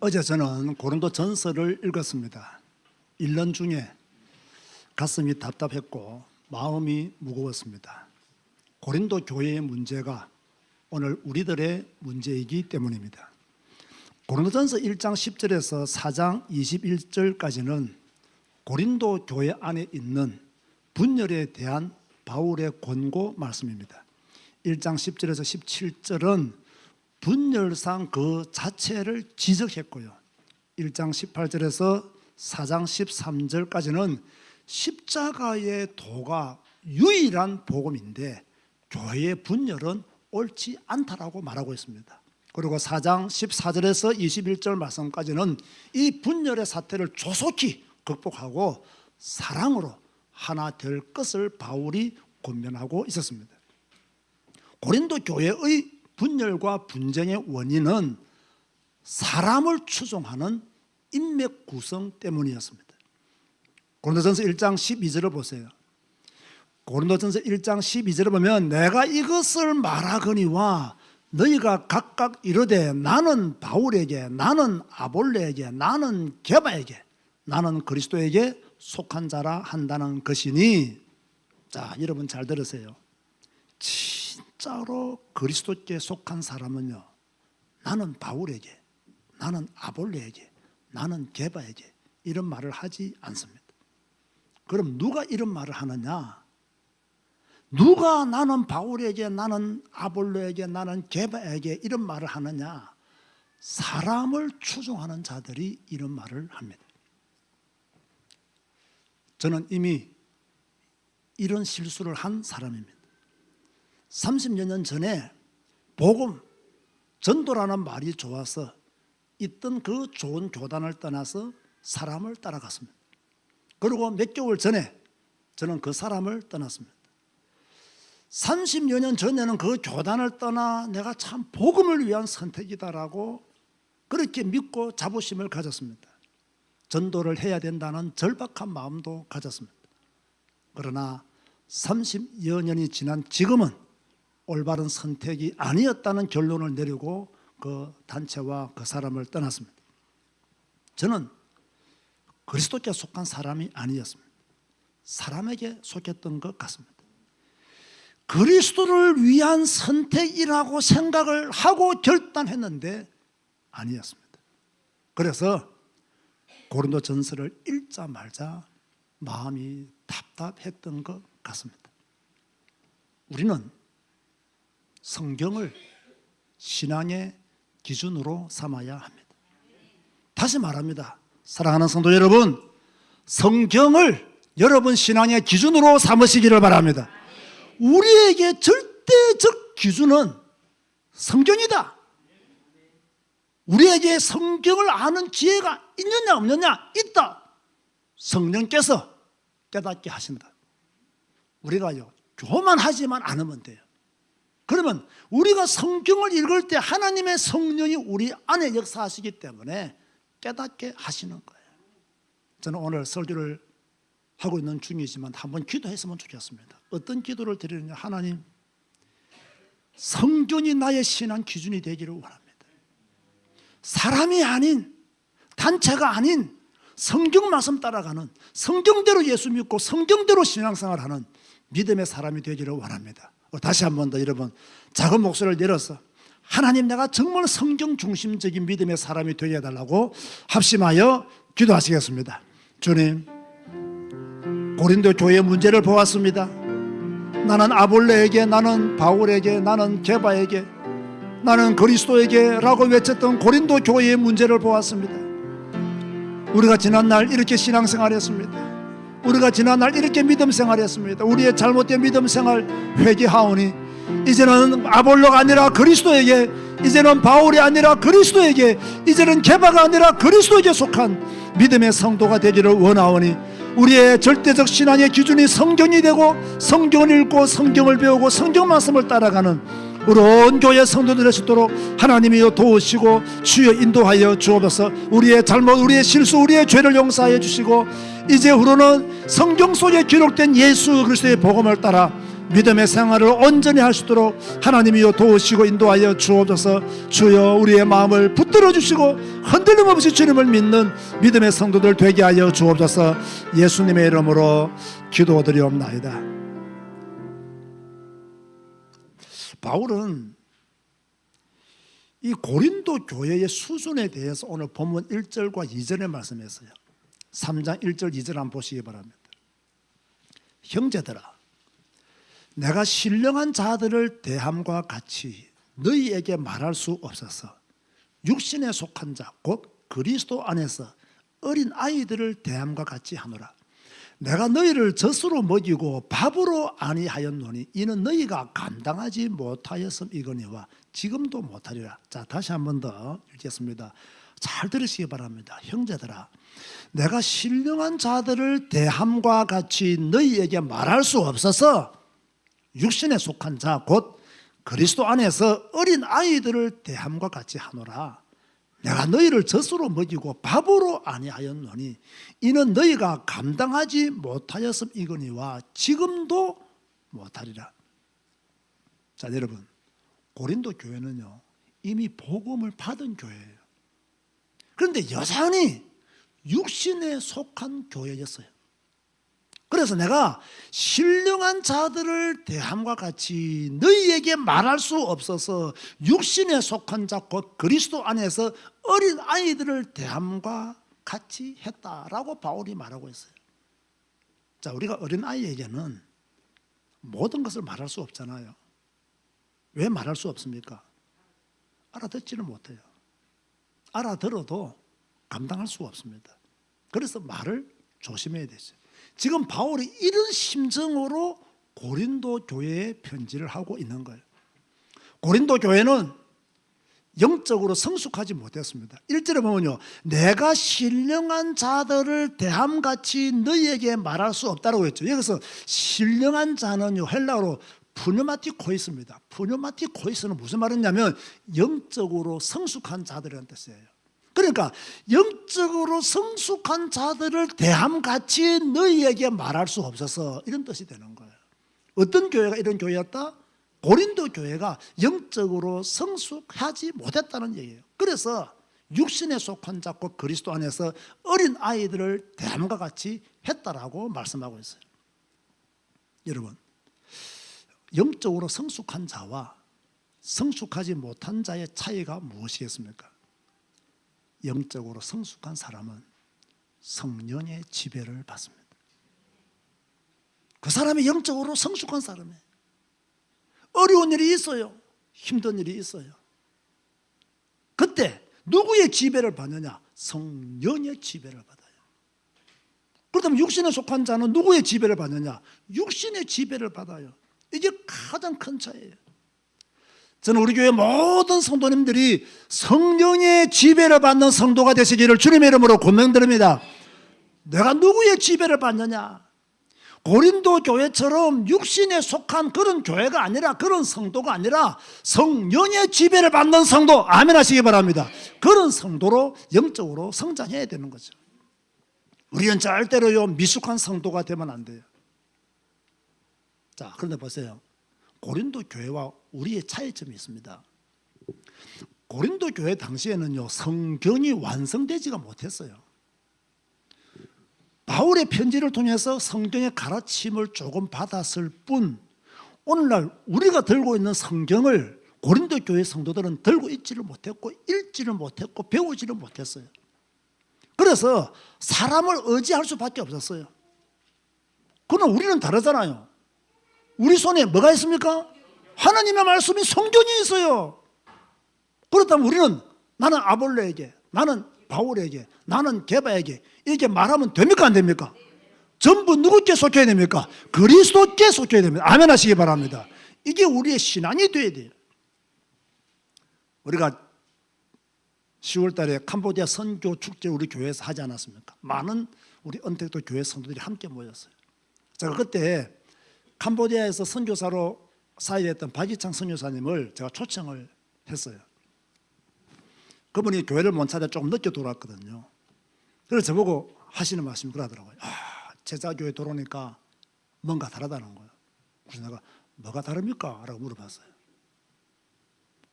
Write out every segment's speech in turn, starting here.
어제 저는 고린도 전서를 읽었습니다. 1년 중에 가슴이 답답했고 마음이 무거웠습니다. 고린도 교회의 문제가 오늘 우리들의 문제이기 때문입니다. 고린도전서 1장 10절에서 4장 21절까지는 고린도 교회 안에 있는 분열에 대한 바울의 권고 말씀입니다. 1장 10절에서 17절은 분열상 그 자체를 지적했고요. 1장 18절에서 4장 13절까지는 십자가의 도가 유일한 복음인데 교회의 분열은 옳지 않다라고 말하고 있습니다. 그리고 4장 14절에서 21절 말씀까지는 이 분열의 사태를 조속히 극복하고 사랑으로 하나 될 것을 바울이 권면하고 있었습니다. 고린도 교회의 분열과 분쟁의 원인은 사람을 추종하는 인맥 구성 때문이었습니다. 고린도전서 1장 12절을 보세요. 고린도전서 1장 12절을 보면 내가 이것을 말하거니와 너희가 각각 이르되 나는 바울에게, 나는 아볼레에게, 나는 게바에게, 나는 그리스도에게 속한 자라 한다는 것이니. 자, 여러분 잘 들으세요. 진짜로 그리스도께 속한 사람은요, 나는 바울에게, 나는 아볼레에게, 나는 게바에게 이런 말을 하지 않습니다. 그럼 누가 이런 말을 하느냐? 누가 나는 바울에게, 나는 아볼레에게, 나는 게바에게 이런 말을 하느냐? 사람을 추종하는 자들이 이런 말을 합니다. 저는 이미 이런 실수를 한 사람입니다. 30여 년 전에 복음, 전도라는 말이 좋아서 있던 그 좋은 교단을 떠나서 사람을 따라갔습니다. 그리고 몇 개월 전에 저는 그 사람을 떠났습니다. 30여 년 전에는 그 교단을 떠나 내가 참 복음을 위한 선택이다라고 그렇게 믿고 자부심을 가졌습니다. 전도를 해야 된다는 절박한 마음도 가졌습니다. 그러나 30여 년이 지난 지금은 올바른 선택이 아니었다는 결론을 내리고 그 단체와 그 사람을 떠났습니다. 저는 그리스도께 속한 사람이 아니었습니다. 사람에게 속했던 것 같습니다. 그리스도를 위한 선택이라고 생각을 하고 결단했는데 아니었습니다. 그래서 고린도 전서를 읽자마자 마음이 답답했던 것 같습니다. 우리는 성경을 신앙의 기준으로 삼아야 합니다. 다시 말합니다. 사랑하는 성도 여러분, 성경을 여러분 신앙의 기준으로 삼으시기를 바랍니다. 우리에게 절대적 기준은 성경이다. 우리에게 성경을 아는 기회가 있느냐 없느냐? 있다. 성령께서 깨닫게 하신다. 우리가요, 교만하지만 않으면 돼요. 그러면 우리가 성경을 읽을 때 하나님의 성령이 우리 안에 역사하시기 때문에 깨닫게 하시는 거예요. 저는 오늘 설교를 하고 있는 중이지만 한번 기도했으면 좋겠습니다. 어떤 기도를 드리느냐? 하나님, 성경이 나의 신앙 기준이 되기를 원합니다. 사람이 아닌, 단체가 아닌 성경 말씀 따라가는, 성경대로 예수 믿고 성경대로 신앙생활하는 믿음의 사람이 되기를 원합니다. 다시 한 번 더 여러분 작은 목소리를 내려서 하나님, 내가 정말 성경 중심적인 믿음의 사람이 되게 해달라고 합심하여 기도하시겠습니다. 주님, 고린도 교회의 문제를 보았습니다. 나는 아볼레에게, 나는 바울에게, 나는 게바에게, 나는 그리스도에게 라고 외쳤던 고린도 교회의 문제를 보았습니다. 우리가 지난날 이렇게 신앙생활했습니다. 우리가 지난날 이렇게 믿음생활했습니다. 우리의 잘못된 믿음생활 회개하오니 이제는 아볼로가 아니라 그리스도에게, 이제는 바울이 아니라 그리스도에게, 이제는 게바가 아니라 그리스도에게 속한 믿음의 성도가 되기를 원하오니 우리의 절대적 신앙의 기준이 성경이 되고 성경을 읽고 성경을 배우고 성경 말씀을 따라가는 우리 온 교회 성도들 되시도록 하나님이여 도우시고 주여 인도하여 주옵소서. 우리의 잘못, 우리의 실수, 우리의 죄를 용서하여 주시고 이제 후로는 성경 속에 기록된 예수 그리스도의 복음을 따라 믿음의 생활을 온전히 할 수 있도록 하나님이여 도우시고 인도하여 주옵소서. 주여 우리의 마음을 붙들어 주시고 흔들림 없이 주님을 믿는 믿음의 성도들 되게 하여 주옵소서. 예수님의 이름으로 기도드리옵나이다. 바울은 이 고린도 교회의 수준에 대해서 오늘 본문 1절과 2절에 말씀했어요. 3장 1절 2절 한번 보시기 바랍니다. 형제들아, 내가 신령한 자들을 대함과 같이 너희에게 말할 수 없어서 육신에 속한 자 곧 그리스도 안에서 어린 아이들을 대함과 같이 하노라. 내가 너희를 젖으로 먹이고 밥으로 아니하였노니 이는 너희가 감당하지 못하였음이거니와 지금도 못하리라. 자, 다시 한 번 더 읽겠습니다. 잘 들으시기 바랍니다. 형제들아, 내가 신령한 자들을 대함과 같이 너희에게 말할 수 없어서 육신에 속한 자 곧 그리스도 안에서 어린 아이들을 대함과 같이 하노라. 내가 너희를 젖으로 먹이고 밥으로 아니하였노니 이는 너희가 감당하지 못하였음이거니와 지금도 못하리라. 자, 여러분, 고린도 교회는요 이미 복음을 받은 교회예요. 그런데 여전히 육신에 속한 교회였어요. 그래서 내가 신령한 자들을 대함과 같이 너희에게 말할 수 없어서 육신에 속한 자 곧 그리스도 안에서 어린 아이들을 대함과 같이 했다라고 바울이 말하고 있어요. 자, 우리가 어린 아이에게는 모든 것을 말할 수 없잖아요. 왜 말할 수 없습니까? 알아듣지를 못해요. 알아들어도 감당할 수가 없습니다. 그래서 말을 조심해야 되죠. 지금 바울이 이런 심정으로 고린도 교회에 편지를 하고 있는 거예요. 고린도 교회는 영적으로 성숙하지 못했습니다. 1절에 보면요, 내가 신령한 자들을 대함같이 너희에게 말할 수 없다고 했죠. 여기서 신령한 자는요 헬라어로 푸뉴마티코이스입니다. 푸뉴마티코이스는 무슨 말이냐면 영적으로 성숙한 자들이라는 뜻이에요. 그러니까 영적으로 성숙한 자들을 대함같이 너희에게 말할 수 없어서 이런 뜻이 되는 거예요. 어떤 교회가 이런 교회였다? 고린도 교회가 영적으로 성숙하지 못했다는 얘기예요. 그래서 육신에 속한 자 곧 그리스도 안에서 어린 아이들을 대함과 같이 했다라고 말씀하고 있어요. 여러분, 영적으로 성숙한 자와 성숙하지 못한 자의 차이가 무엇이겠습니까? 영적으로 성숙한 사람은 성령의 지배를 받습니다. 그 사람이 영적으로 성숙한 사람이에요. 어려운 일이 있어요. 힘든 일이 있어요. 그때 누구의 지배를 받느냐? 성령의 지배를 받아요. 그렇다면 육신에 속한 자는 누구의 지배를 받느냐? 육신의 지배를 받아요. 이게 가장 큰 차이예요. 저는 우리 교회 모든 성도님들이 성령의 지배를 받는 성도가 되시기를 주님의 이름으로 권면드립니다. 내가 누구의 지배를 받느냐? 고린도 교회처럼 육신에 속한 그런 교회가 아니라, 그런 성도가 아니라 성령의 지배를 받는 성도, 아멘 하시기 바랍니다. 그런 성도로 영적으로 성장해야 되는 거죠. 우리는 절대로요 미숙한 성도가 되면 안 돼요. 자, 그런데 보세요. 고린도 교회와 우리의 차이점이 있습니다. 고린도 교회 당시에는요 성경이 완성되지가 못했어요. 바울의 편지를 통해서 성경의 가르침을 조금 받았을 뿐, 오늘날 우리가 들고 있는 성경을 고린도 교회 성도들은 들고 있지를 못했고 읽지를 못했고 배우지를 못했어요. 그래서 사람을 의지할 수밖에 없었어요. 그러나 우리는 다르잖아요. 우리 손에 뭐가 있습니까? 하나님의 말씀이 성경이 있어요. 그렇다면 우리는 나는 아볼로에게, 나는 바울에게, 나는 게바에게 이렇게 말하면 됩니까 안 됩니까? 전부 누구께 속해야 됩니까? 그리스도께 속해야 됩니다. 아멘 하시기 바랍니다. 이게 우리의 신앙이 돼야 돼요. 우리가 10월 달에 캄보디아 선교 축제 우리 교회에서 하지 않았습니까? 많은 우리 언택도 교회 성도들이 함께 모였어요. 제가 그때 캄보디아에서 선교사로 사역했던 박이창 선교사님을 제가 초청을 했어요. 그분이 교회를 못 찾아 조금 늦게 돌아왔거든요. 그래서 저보고 하시는 말씀이 그러더라고요. 제자교회 돌아오니까 뭔가 다르다는 거예요. 그래서 내가 뭐가 다릅니까? 라고 물어봤어요.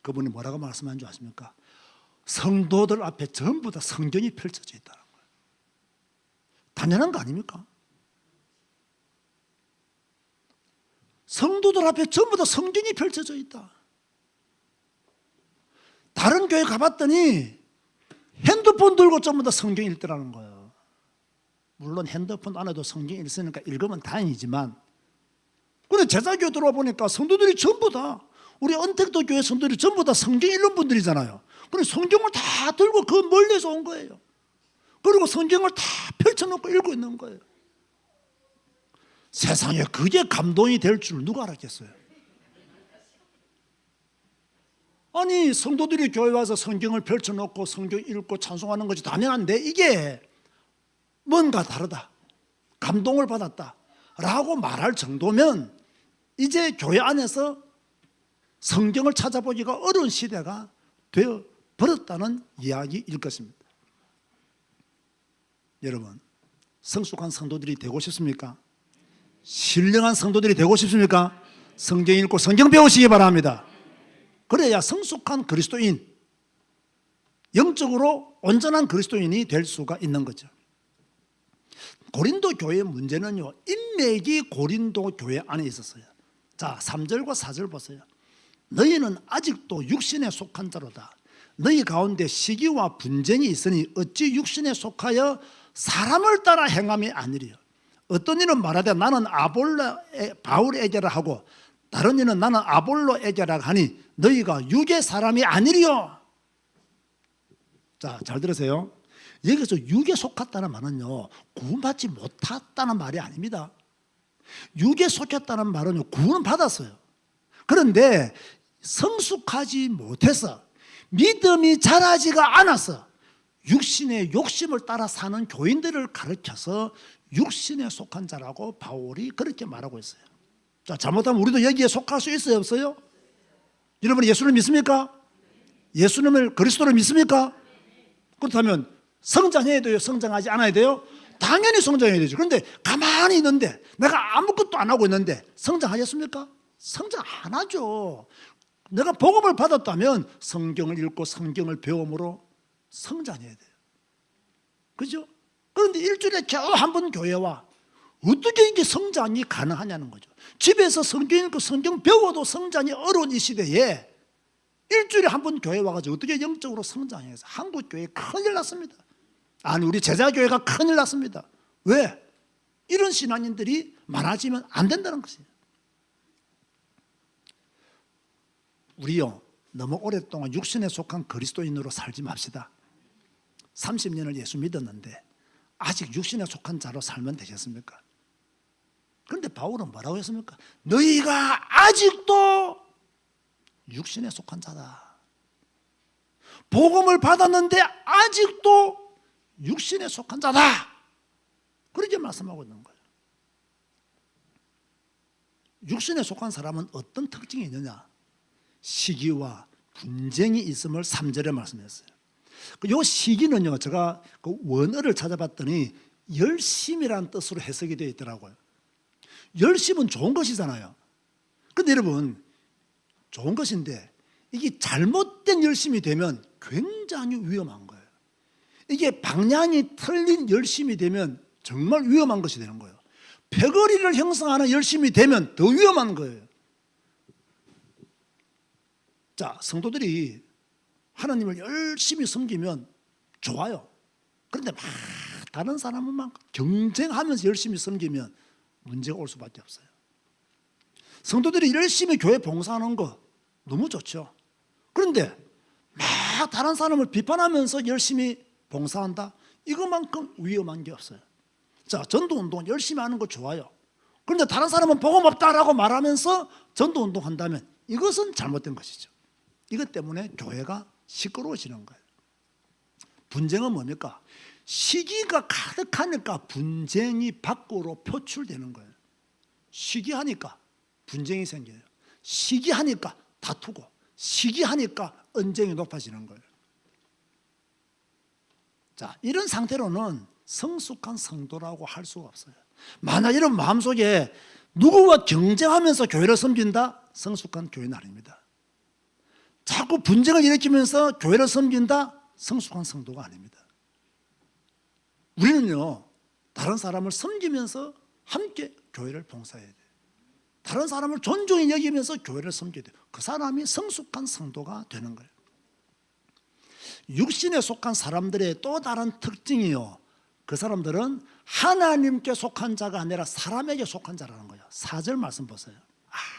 그분이 뭐라고 말씀한 줄 아십니까? 성도들 앞에 전부 다 성경이 펼쳐져 있다는 거예요. 당연한 거 아닙니까? 성도들 앞에 전부 다 성경이 펼쳐져 있다. 다른 교회 가봤더니 핸드폰 들고 전부 다 성경 읽더라는 거예요. 물론 핸드폰 안에도 성경 읽으니까 읽으면 다행이지만, 근데 제자교회 들어와 보니까 성도들이 전부 다, 우리 언택도 교회 성도들이 전부 다 성경 읽는 분들이잖아요. 그래서 성경을 다 들고 그 멀리서 온 거예요. 그리고 성경을 다 펼쳐놓고 읽고 있는 거예요. 세상에 그게 감동이 될 줄 누가 알았겠어요? 아니, 성도들이 교회 와서 성경을 펼쳐놓고 성경 읽고 찬송하는 것이 당연한데, 이게 뭔가 다르다, 감동을 받았다 라고 말할 정도면 이제 교회 안에서 성경을 찾아보기가 어려운 시대가 되어 버렸다는 이야기일 것입니다. 여러분, 성숙한 성도들이 되고 싶습니까? 신령한 성도들이 되고 싶습니까? 성경 읽고 성경 배우시기 바랍니다. 그래야 성숙한 그리스도인, 영적으로 온전한 그리스도인이 될 수가 있는 거죠. 고린도 교회의 문제는요, 인맥이 고린도 교회 안에 있었어요. 자, 3절과 4절 보세요. 너희는 아직도 육신에 속한 자로다. 너희 가운데 시기와 분쟁이 있으니 어찌 육신에 속하여 사람을 따라 행함이 아니리요. 어떤 이는 말하되 나는 바울에게라 하고, 다른 이는 나는 아볼로에게라 하니 너희가 육의 사람이 아니리요. 자, 잘 들으세요. 여기서 육에 속았다는 말은요, 구원받지 못했다는 말이 아닙니다. 육에 속했다는 말은요, 구원은 받았어요. 그런데 성숙하지 못해서, 믿음이 자라지가 않아서 육신의 욕심을 따라 사는 교인들을 가르쳐서 육신에 속한 자라고 바울이 그렇게 말하고 있어요. 자, 잘못하면 우리도 여기에 속할 수 있어요, 없어요? 여러분, 예수를 믿습니까? 예수님을, 그리스도를 믿습니까? 그렇다면 성장해야 돼요? 성장하지 않아야 돼요? 당연히 성장해야 되죠. 그런데 가만히 있는데, 내가 아무것도 안 하고 있는데 성장하겠습니까? 성장 안 하죠. 내가 복음을 받았다면 성경을 읽고 성경을 배움으로 성장해야 돼요. 그죠? 그런데 일주일에 겨우 한 번 교회 와. 어떻게 이게 성장이 가능하냐는 거죠. 집에서 성경 읽고 성경 배워도 성장이 어려운 이 시대에 일주일에 한 번 교회 와가지고 어떻게 영적으로 성장해서, 한국 교회 큰일 났습니다. 아니, 우리 제자교회가 큰일 났습니다. 왜? 이런 신앙인들이 많아지면 안 된다는 것이에요. 우리요, 너무 오랫동안 육신에 속한 그리스도인으로 살지 맙시다. 30년을 예수 믿었는데 아직 육신에 속한 자로 살면 되겠습니까? 그런데 바울은 뭐라고 했습니까? 너희가 아직도 육신에 속한 자다. 복음을 받았는데 아직도 육신에 속한 자다. 그렇게 말씀하고 있는 거예요. 육신에 속한 사람은 어떤 특징이 있느냐? 시기와 분쟁이 있음을 3절에 말씀했어요. 이 시기는요, 제가 그 원어를 찾아봤더니 열심이라는 뜻으로 해석이 되어 있더라고요. 열심은 좋은 것이잖아요. 그런데 여러분, 좋은 것인데 이게 잘못된 열심이 되면 굉장히 위험한 거예요. 이게 방향이 틀린 열심이 되면 정말 위험한 것이 되는 거예요. 패거리를 형성하는 열심이 되면 더 위험한 거예요. 자, 성도들이 하나님을 열심히 섬기면 좋아요. 그런데 막 다른 사람은 막 경쟁하면서 열심히 섬기면 문제가 올 수밖에 없어요. 성도들이 열심히 교회 봉사하는 거 너무 좋죠. 그런데 막 다른 사람을 비판하면서 열심히 봉사한다? 이것만큼 위험한 게 없어요. 자, 전도운동 열심히 하는 거 좋아요. 그런데 다른 사람은 복음 없다라고 말하면서 전도운동 한다면 이것은 잘못된 것이죠. 이것 때문에 교회가 시끄러워지는 거예요. 분쟁은 뭡니까? 시기가 가득하니까 분쟁이 밖으로 표출되는 거예요. 시기하니까 분쟁이 생겨요. 시기하니까 다투고, 시기하니까 언쟁이 높아지는 거예요. 자, 이런 상태로는 성숙한 성도라고 할 수가 없어요. 만약 이런 마음속에 누구와 경쟁하면서 교회를 섬긴다? 성숙한 교회는 아닙니다. 자꾸 분쟁을 일으키면서 교회를 섬긴다? 성숙한 성도가 아닙니다. 우리는요, 다른 사람을 섬기면서 함께 교회를 봉사해야 돼요. 다른 사람을 존중히 여기면서 교회를 섬겨야 돼요. 그 사람이 성숙한 성도가 되는 거예요. 육신에 속한 사람들의 또 다른 특징이요, 그 사람들은 하나님께 속한 자가 아니라 사람에게 속한 자라는 거예요. 4절 말씀 보세요.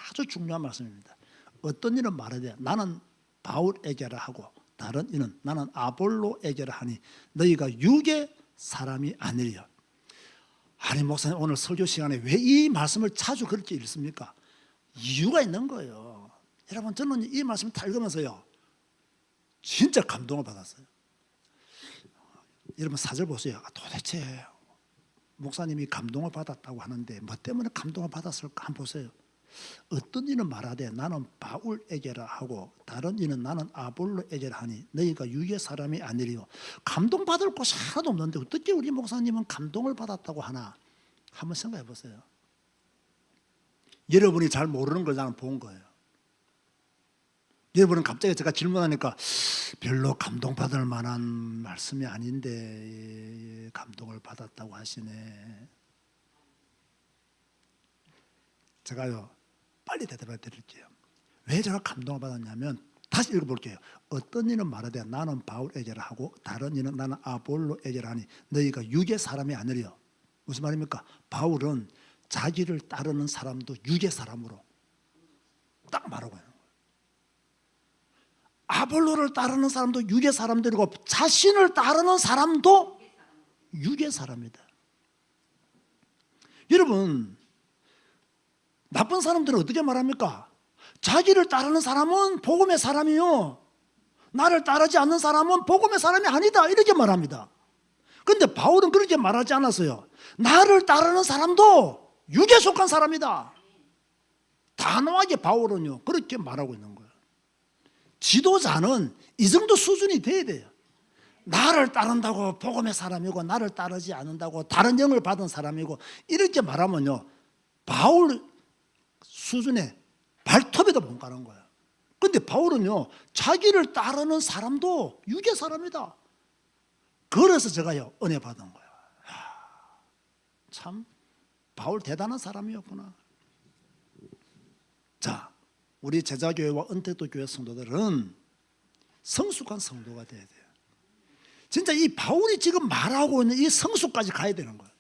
아주 중요한 말씀입니다. 어떤 이는 말하되 나는 바울에게라 하고 다른 이는 나는 아볼로에게라 하니 너희가 육의 사람이 아니리요. 아니 목사님, 오늘 설교 시간에 왜 이 말씀을 자주 그렇게 읽습니까? 이유가 있는 거예요. 여러분, 저는 이 말씀을 다 읽으면서요, 진짜 감동을 받았어요. 여러분 4절 보세요. 도대체 목사님이 감동을 받았다고 하는데 뭐 때문에 감동을 받았을까 한번 보세요. 어떤 이는 말하되 나는 바울에게라 하고 다른 이는 나는 아볼로에게라 하니 너희가 육의 사람이 아니리요. 감동받을 곳이 하나도 없는데 어떻게 우리 목사님은 감동을 받았다고 하나? 한번 생각해 보세요. 여러분이 잘 모르는 걸 나는 본 거예요. 여러분은 갑자기 제가 질문하니까 별로 감동받을 만한 말씀이 아닌데 감동을 받았다고 하시네. 제가요, 빨리 대답해 드릴게요. 왜 제가 감동을 받았냐면, 다시 읽어볼게요. 어떤 이는 말하되 나는 바울에게라 하고 다른 이는 나는 아볼로에게라 하니 너희가 육의 사람이 아니리요. 무슨 말입니까? 바울은 자기를 따르는 사람도 육의 사람으로 딱 말하고 있는 거예요. 아볼로를 따르는 사람도 육의 사람들이고 자신을 따르는 사람도 육의 사람이다. 여러분, 나쁜 사람들은 어떻게 말합니까? 자기를 따르는 사람은 복음의 사람이요, 나를 따르지 않는 사람은 복음의 사람이 아니다, 이렇게 말합니다. 그런데 바울은 그렇게 말하지 않았어요. 나를 따르는 사람도 육에 속한 사람이다. 단호하게 바울은요 그렇게 말하고 있는 거예요. 지도자는 이 정도 수준이 돼야 돼요. 나를 따른다고 복음의 사람이고 나를 따르지 않는다고 다른 영을 받은 사람이고 이렇게 말하면요, 바울 수준의 발톱에도 못 가는 거예요. 그런데 바울은요, 자기를 따르는 사람도 육의 사람이다. 그래서 제가요 은혜 받은 거예요. 참 바울 대단한 사람이었구나. 자, 우리 제자교회와 은퇴도 교회 성도들은 성숙한 성도가 돼야 돼요. 진짜 이 바울이 지금 말하고 있는 이 성숙까지 가야 되는 거예요.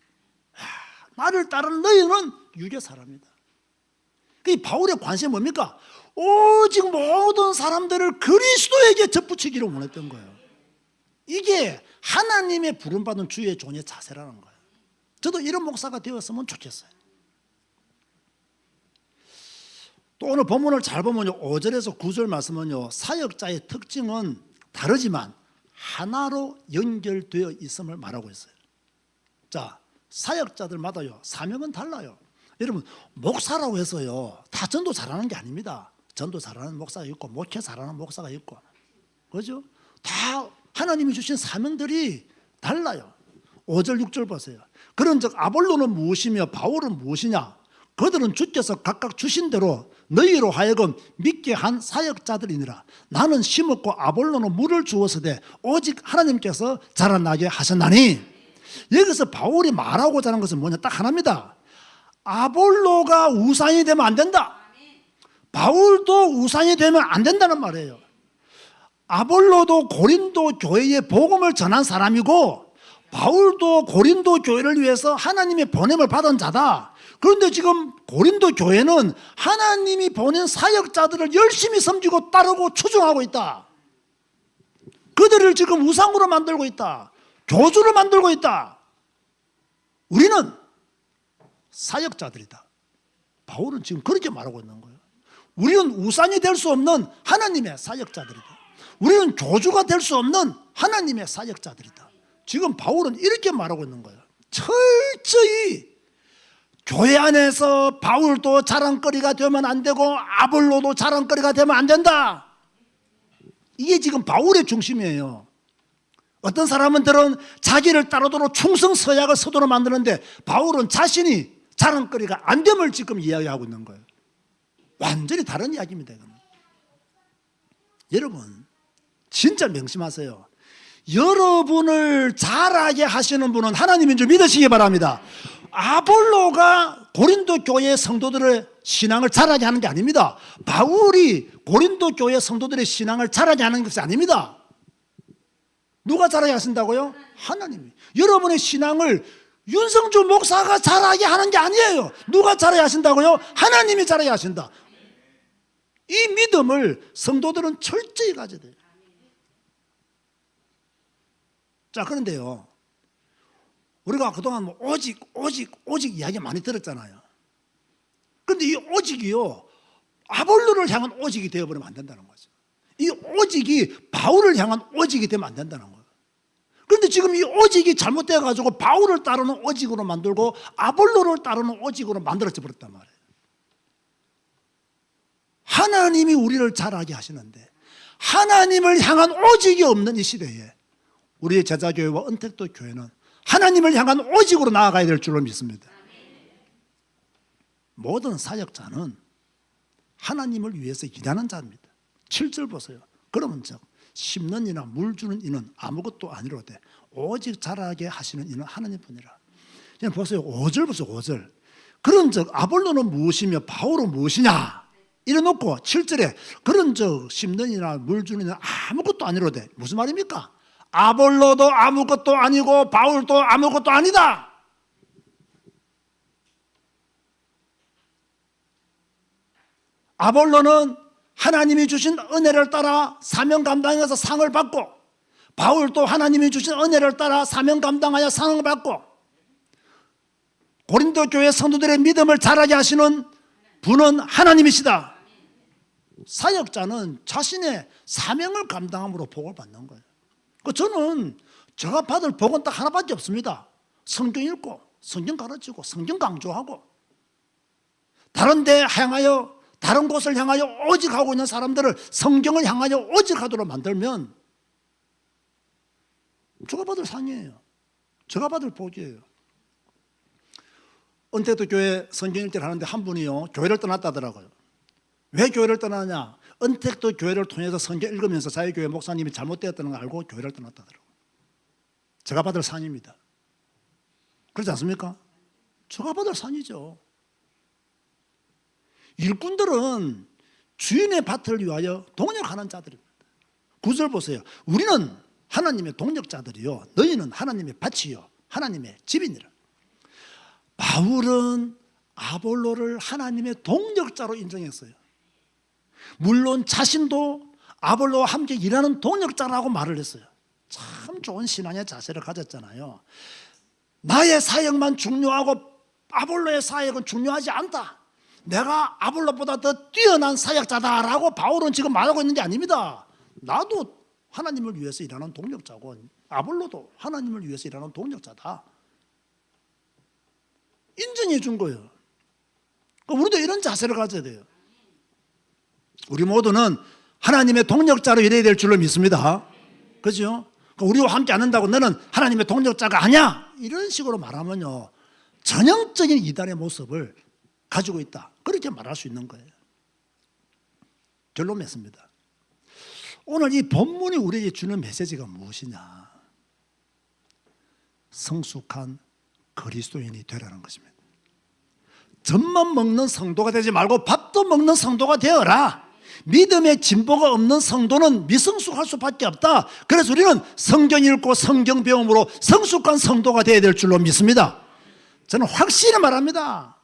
나를 따르는 너희는 육의 사람이다. 이 바울의 관심이 뭡니까? 오직 모든 사람들을 그리스도에게 접붙이기를 원했던 거예요. 이게 하나님의 부름받은 주의 종의 자세라는 거예요. 저도 이런 목사가 되었으면 좋겠어요. 또 오늘 본문을 잘 보면요, 5절에서 9절 말씀은요, 사역자의 특징은 다르지만 하나로 연결되어 있음을 말하고 있어요. 자, 사역자들마다요 사명은 달라요. 여러분, 목사라고 해서요 다 전도 잘하는 게 아닙니다. 전도 잘하는 목사가 있고 목회 잘하는 목사가 있고, 그죠? 다 하나님이 주신 사명들이 달라요. 5절 6절 보세요. 그런즉 아볼로는 무엇이며 바울은 무엇이냐? 그들은 주께서 각각 주신 대로 너희로 하여금 믿게 한 사역자들이니라. 나는 심었고 아볼로는 물을 주었으되 오직 하나님께서 자라나게 하셨나니. 여기서 바울이 말하고자 하는 것은 뭐냐? 딱 하나입니다. 아볼로가 우상이 되면 안 된다. 바울도 우상이 되면 안 된다는 말이에요. 아볼로도 고린도 교회에 복음을 전한 사람이고 바울도 고린도 교회를 위해서 하나님의 보냄을 받은 자다. 그런데 지금 고린도 교회는 하나님이 보낸 사역자들을 열심히 섬기고 따르고 추종하고 있다. 그들을 지금 우상으로 만들고 있다. 교주로 만들고 있다. 우리는 사역자들이다. 바울은 지금 그렇게 말하고 있는 거예요. 우리는 우상이 될 수 없는 하나님의 사역자들이다. 우리는 교주가 될 수 없는 하나님의 사역자들이다. 지금 바울은 이렇게 말하고 있는 거예요. 철저히 교회 안에서 바울도 자랑거리가 되면 안 되고 아볼로도 자랑거리가 되면 안 된다. 이게 지금 바울의 중심이에요. 어떤 사람들은 자기를 따르도록 충성서약을 서도로 만드는데 바울은 자신이 자랑거리가 안 됨을 지금 이야기하고 있는 거예요. 완전히 다른 이야기입니다. 이거는. 여러분 진짜 명심하세요. 여러분을 잘하게 하시는 분은 하나님인 줄 믿으시기 바랍니다. 아볼로가 고린도 교회 성도들의 신앙을 자라게 하는 게 아닙니다. 바울이 고린도 교회 성도들의 신앙을 자라게 하는 것이 아닙니다. 누가 자라게 하신다고요? 하나님이. 여러분의 신앙을 윤성주 목사가 자라게 하는 게 아니에요. 누가 자라게 하신다고요? 하나님이 자라게 하신다. 이 믿음을 성도들은 철저히 가져야 돼요. 자, 그런데요, 우리가 그동안 뭐 오직 이야기 많이 들었잖아요. 그런데 이 오직이요, 아볼로를 향한 오직이 되어버리면 안 된다는 거죠. 이 오직이 바울을 향한 오직이 되면 안 된다는 거예요. 그런데 지금 이 오직이 잘못되어가지고 바울을 따르는 오직으로 만들고 아볼로를 따르는 오직으로 만들어져 버렸단 말이에요. 하나님이 우리를 자라게 하시는데 하나님을 향한 오직이 없는 이 시대에 우리의 제자교회와 은택도 교회는 하나님을 향한 오직으로 나아가야 될 줄로 믿습니다. 모든 사역자는 하나님을 위해서 일하는 자입니다. 7절 보세요. 그러면 즉 심는 이나 물 주는 이는 아무것도 아니로되 오직 자라게 하시는 이는 하나님뿐이라. 그냥 보세요. 5절 보세요. 5절. 그런즉 아볼로는 무엇이며 바울은 무엇이냐 이래놓고 7절에 그런즉 심는 이나 물 주는 이는 아무것도 아니로되 무슨 말입니까? 아볼로도 아무것도 아니고 바울도 아무것도 아니다. 아볼로는 하나님이 주신 은혜를 따라 사명 감당해서 상을 받고 바울도 하나님이 주신 은혜를 따라 사명 감당하여 상을 받고 고린도 교회 성도들의 믿음을 자라게 하시는 분은 하나님이시다. 사역자는 자신의 사명을 감당함으로 복을 받는 거예요. 저는 제가 받을 복은 딱 하나밖에 없습니다. 성경 읽고 성경 가르치고 성경 강조하고 다른 데 향하여 다른 곳을 향하여 오직하고 있는 사람들을 성경을 향하여 오직하도록 만들면 제가 받을 상이에요. 제가 받을 복이에요. 은퇴도 교회 성경 읽기를 하는데 한 분이요 교회를 떠났다더라고요. 왜 교회를 떠나냐? 은택도 교회를 통해서 성경 읽으면서 자기 교회 목사님이 잘못되었다는 걸 알고 교회를 떠났다더라고요. 제가 받을 상입니다. 그렇지 않습니까? 제가 받을 상이죠. 일꾼들은 주인의 밭을 위하여 동력하는 자들입니다. 9절 보세요. 우리는 하나님의 동력자들이요 너희는 하나님의 밭이요 하나님의 집이니라. 바울은 아볼로를 하나님의 동력자로 인정했어요. 물론 자신도 아볼로와 함께 일하는 동력자라고 말을 했어요. 참 좋은 신앙의 자세를 가졌잖아요. 나의 사역만 중요하고 아볼로의 사역은 중요하지 않다. 내가 아볼로보다 더 뛰어난 사역자다라고 바울은 지금 말하고 있는 게 아닙니다. 나도 하나님을 위해서 일하는 동력자고 아볼로도 하나님을 위해서 일하는 동력자다. 인정해 준 거예요. 우리도 이런 자세를 가져야 돼요. 우리 모두는 하나님의 동력자로 일해야 될 줄로 믿습니다. 그죠? 우리와 함께 안 한다고 너는 하나님의 동력자가 아니야 이런 식으로 말하면요 전형적인 이단의 모습을 가지고 있다 그렇게 말할 수 있는 거예요. 결론 맺습니다. 오늘 이 본문이 우리에게 주는 메시지가 무엇이냐? 성숙한 그리스도인이 되라는 것입니다. 젖만 먹는 성도가 되지 말고 밥도 먹는 성도가 되어라. 믿음의 진보가 없는 성도는 미성숙할 수밖에 없다. 그래서 우리는 성경 읽고 성경 배움으로 성숙한 성도가 되어야 될 줄로 믿습니다. 저는 확실히 말합니다.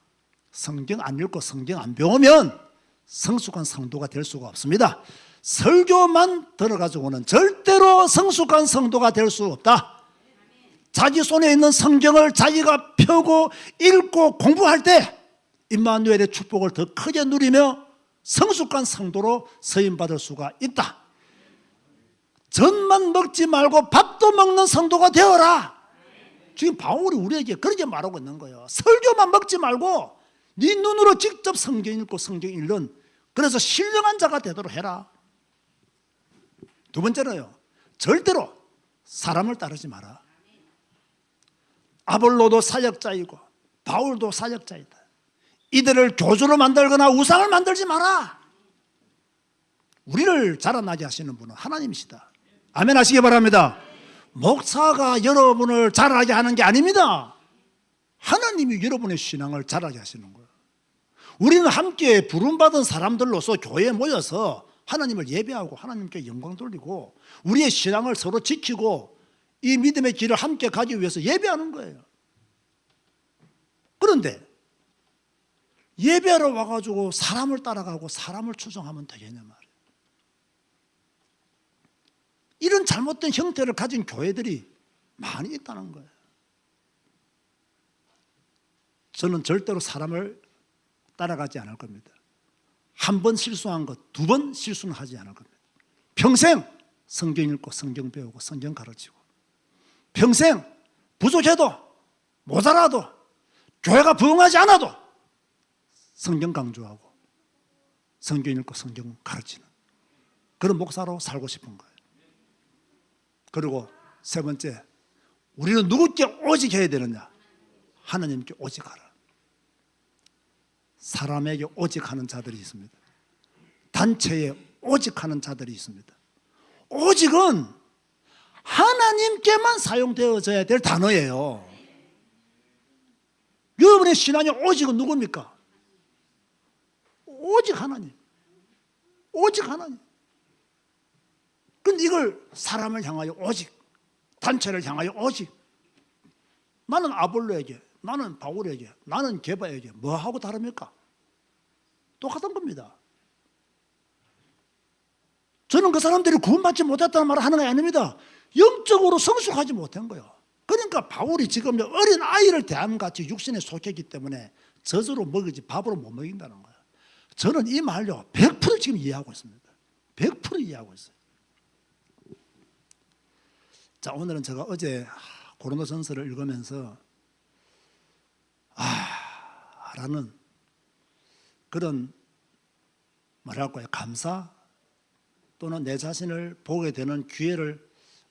성경 안 읽고 성경 안 배우면 성숙한 성도가 될 수가 없습니다. 설교만 들어가지고는 절대로 성숙한 성도가 될 수 없다. 자기 손에 있는 성경을 자기가 펴고 읽고 공부할 때 임마누엘의 축복을 더 크게 누리며 성숙한 성도로 서임받을 수가 있다. 젖만 먹지 말고 밥도 먹는 성도가 되어라. 지금 바울이 우리에게 그렇게 말하고 있는 거예요. 설교만 먹지 말고 네 눈으로 직접 성경 읽고 성경 읽는 그래서 신령한 자가 되도록 해라. 두 번째로요. 절대로 사람을 따르지 마라. 아볼로도 사역자이고 바울도 사역자이다. 이들을 교주로 만들거나 우상을 만들지 마라. 우리를 자라나게 하시는 분은 하나님이시다. 아멘 하시기 바랍니다. 목사가 여러분을 자라게 하는 게 아닙니다. 하나님이 여러분의 신앙을 자라게 하시는 거예요. 우리는 함께 부름받은 사람들로서 교회에 모여서 하나님을 예배하고 하나님께 영광 돌리고 우리의 신앙을 서로 지키고 이 믿음의 길을 함께 가기 위해서 예배하는 거예요. 그런데 예배하러 와가지고 사람을 따라가고 사람을 추종하면 되겠냐 말이에요. 이런 잘못된 형태를 가진 교회들이 많이 있다는 거예요. 저는 절대로 사람을 따라가지 않을 겁니다. 한 번 실수한 것, 두 번 실수는 하지 않을 겁니다. 평생 성경 읽고 성경 배우고 성경 가르치고 평생 부족해도 모자라도 교회가 부흥하지 않아도 성경 강조하고 성경 읽고 성경 가르치는 그런 목사로 살고 싶은 거예요. 그리고 세 번째, 우리는 누구께 오직 해야 되느냐? 하나님께 오직 하라. 사람에게 오직 하는 자들이 있습니다. 단체에 오직 하는 자들이 있습니다. 오직은 하나님께만 사용되어져야 될 단어예요. 여러분의 신앙의 오직은 누굽니까? 오직 하나님. 오직 하나님. 그런데 이걸 사람을 향하여 오직, 단체를 향하여 오직, 나는 아볼로에게, 나는 바울에게, 나는 게바에게 뭐하고 다릅니까? 똑같은 겁니다. 저는 그 사람들이 구원받지 못했다는 말을 하는 게 아닙니다. 영적으로 성숙하지 못한 거예요. 그러니까 바울이 지금 어린 아이를 대함같이 육신에 속했기 때문에 젖으로 먹이지 밥으로 못 먹인다는 거예요. 저는 이 말요 100% 지금 이해하고 있습니다. 100% 이해하고 있어요. 자, 오늘은 제가 어제 고린도전서를 읽으면서 라는 그런 뭐랄까요, 감사 또는 내 자신을 보게 되는 기회를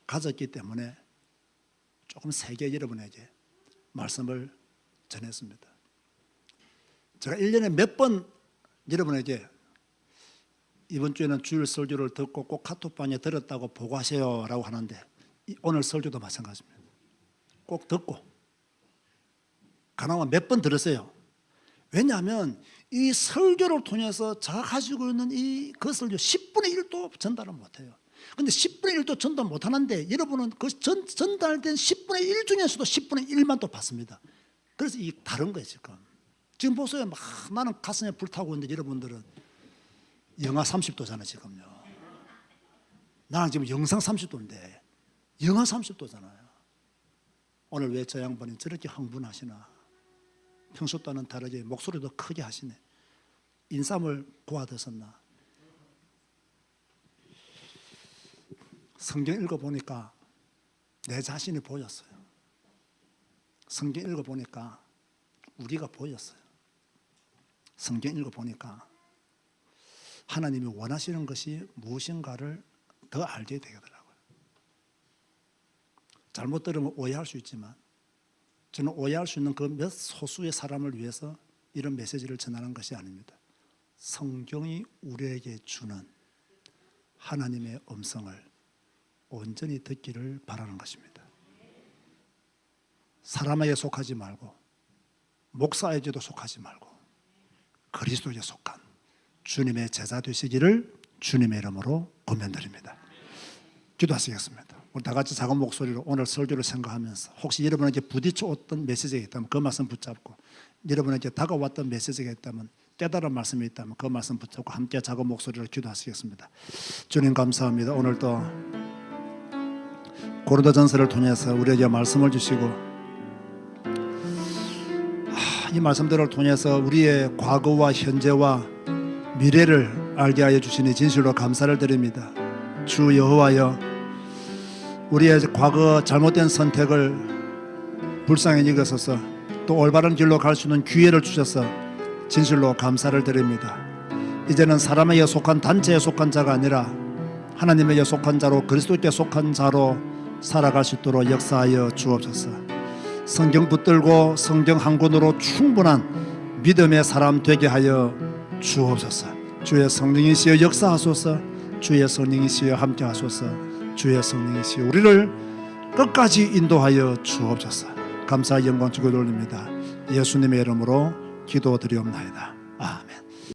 가졌기 때문에 조금 세게 여러분에게 말씀을 전했습니다. 제가 1년에 몇 번 여러분에게 이번 주에는 주일 설교를 듣고 꼭 카톡방에 들었다고 보고하세요 라고 하는데 오늘 설교도 마찬가지입니다. 꼭 듣고 가능하면 몇 번 들으세요. 왜냐하면 이 설교를 통해서 제가 가지고 있는 그 설교 10분의 1도 전달을 못해요. 그런데 10분의 1도 전달 못하는데 여러분은 그 전달된 10분의 1 중에서도 10분의 1만 또 받습니다. 그래서 이 다른 거예요. 지금 보세요. 막 나는 가슴에 불타고 있는데 여러분들은 영하 30도잖아요 지금요. 나는 지금 영상 30도인데 영하 30도잖아요. 오늘 왜 저 양반이 저렇게 흥분하시나. 평소 때는 다르게 목소리도 크게 하시네. 인삼을 고아드셨나. 성경 읽어보니까 내 자신이 보였어요. 성경 읽어보니까 우리가 보였어요. 성경 읽어보니까 하나님이 원하시는 것이 무엇인가를 더 알게 되더라고요. 잘못 들으면 오해할 수 있지만 저는 오해할 수 있는 그 몇 소수의 사람을 위해서 이런 메시지를 전하는 것이 아닙니다. 성경이 우리에게 주는 하나님의 음성을 온전히 듣기를 바라는 것입니다. 사람에게 속하지 말고 목사에게도 속하지 말고 그리스도에 속한 주님의 제자 되시기를 주님의 이름으로 권면드립니다. 기도하시겠습니다. 우리 다 같이 작은 목소리로 오늘 설교를 생각하면서 혹시 여러분에게 부딪혀왔던 메시지가 있다면 그 말씀 붙잡고 여러분에게 다가왔던 메시지가 있다면 깨달은 말씀이 있다면 그 말씀 붙잡고 함께 작은 목소리로 기도하시겠습니다. 주님 감사합니다. 오늘도 고린도전서를 통해서 우리에게 말씀을 주시고 이 말씀들을 통해서 우리의 과거와 현재와 미래를 알게 하여 주시니 진실로 감사를 드립니다. 주 여호와여, 우리의 과거 잘못된 선택을 불쌍히 여기소서. 또 올바른 길로 갈 수 있는 기회를 주셔서 진실로 감사를 드립니다. 이제는 사람에게 속한 단체에 속한 자가 아니라 하나님에게 속한 자로 그리스도께 속한 자로 살아갈 수 있도록 역사하여 주옵소서. 성경 붙들고 성경 한 권으로 충분한 믿음의 사람 되게 하여 주옵소서. 주의 성령이시여 역사하소서. 주의 성령이시여 함께하소서. 주의 성령이시여 우리를 끝까지 인도하여 주옵소서. 감사 영광 주께 돌립니다. 예수님의 이름으로 기도드리옵나이다. 아멘.